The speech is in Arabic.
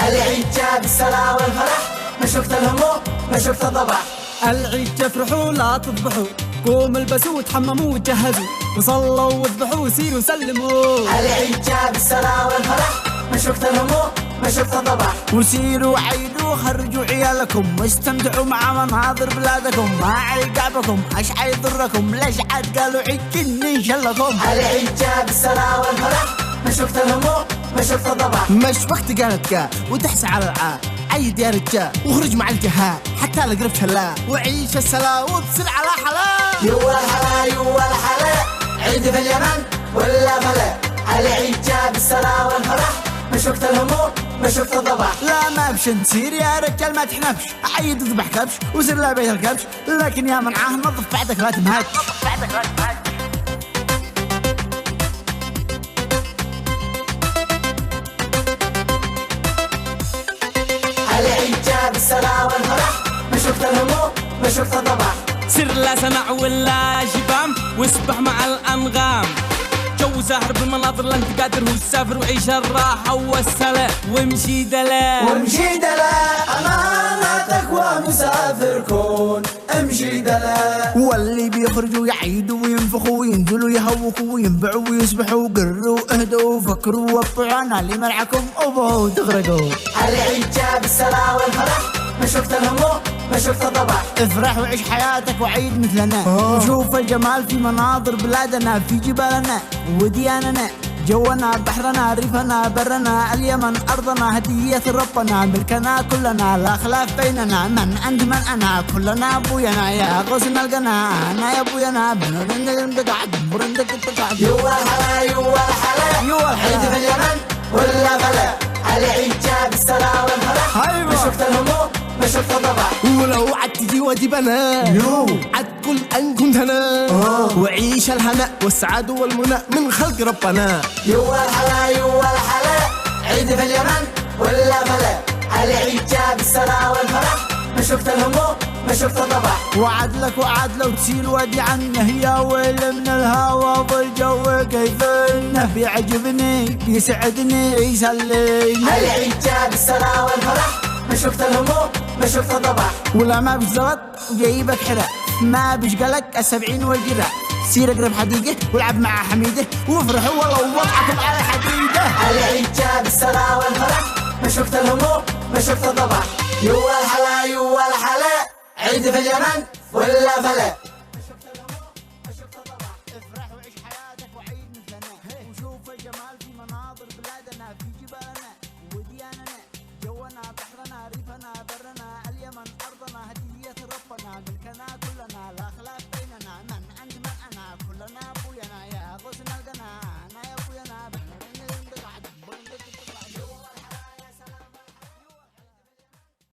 العيد جاب السلا والفرح، مش وقت الهموم مش وقت الضبح. العيد تفرحوا لا تضبحوا، قوموا البسوا وتحمموا وتجهزوا، وصلوا واذبحوا وسيروا سلموا. العيد جاب السلا والفرح، مش وقت الهموم مش وقت الضبح. وسيروا عيدوا خرجوا عيالكم، واستمتعوا مع مناظر بلادكم، ما عقابكم اش حيضركم، ليش عاد قالوا عيد جني شلكم. العيد جاب السلا والفرح، مش وقت الهموم مش وقت الضبح. مش وقت قالت كا وتحسى على العاء، عيد يا رجال وخرج مع الجهاء حتى القرب شلا، وعيش السلا وبسر على حلا. يوا الحلا يوا الحلا، عيد في اليمن ولا فلا. العيد جاب السلا والفرح، مش وقت الهموم مش وقت الضبح. لا ما بش نسير يا رجال ما تحنفش، عيد اذبح كبش وسر لا بيت الكبش، لكن يا منعاه نظف بعدك لا تمهج. العيد جاب السلا والفرح، مش وقت الهموم مش وقت الضبح. سر لا سمع ولا شبام، واسبح مع الأنغام، جو زاهر بالمناظر لا انت قادر، هو السافر وعيش الراحة والسلام، وامشي دلال وامشي دلال أمانتك ومسافر كون، امشي دلال. واللي بيخرجوا يعيدوا وينفخوا وينزلوا يهوكوا وينبعوا ويسبحوا، قروا اهدوا فكروا وطعوا، انا اللي مرعكم ابو تغرقوا. العيد جاب السلا والفرح، مش وقت الهموم مش وقت الضبح. افرح وعيش حياتك وعيد مثلنا، وشوف الجمال في مناظر بلادنا، في جبالنا ودياننا، جونا بحرنا ريفنا برنا، اليمن ارضنا هدية ربنا، ملكنا كلنا لا خلاف بيننا، من عند من انا كلنا ابوينا، يا غصن القنا انا يا ابوينا، بنرندق قاعد برندق قاعد. يوا الحلا يوا الحلا، يوا الحلا، عيد في اليمن ولا فلا. العيد جاب السلا والفرح، أيوة. مش وقت الهموم مش وقت الضبح. ولو عد تجي واجبنا عد كل ان كنت انا، وعيش الهنا والسعادة والمنى من خلق ربنا. يوا الحلا يوا الحلا، عيد في اليمن ولا فلا. العيد جاب السلا والفرح، مش وقت الهموم مش وقت الضبح. وعدلك وعدلو تسيل ودي عنه، يا ويل من الهوى والجو كيف انه بيعجبني بيسعدني يسليني. العيد جاب السلا والفرح، مش وقت الهموم مش وقت الضبح. ولا ما بزغط جايبك حرا، ما بشقلك ال70 والجرا، سير اقرب حديقه والعب مع حميده، وافرحوا ولو وضعكم على حديده. العيد جاب السلا والفرح، مش وقت الهموم مش وقت الضبح. يوا الحلا يوا الحلا، عيد في اليمن ولا فلا. افرح وعيش حياتك وعيد مثلنا، وشوف الجمال في مناظر بلادنا، في جبالنا ودياننا، جونا بحرنا ريفنا برنا، اليمن ارضنا هدية ربنا، ملكنا كلنا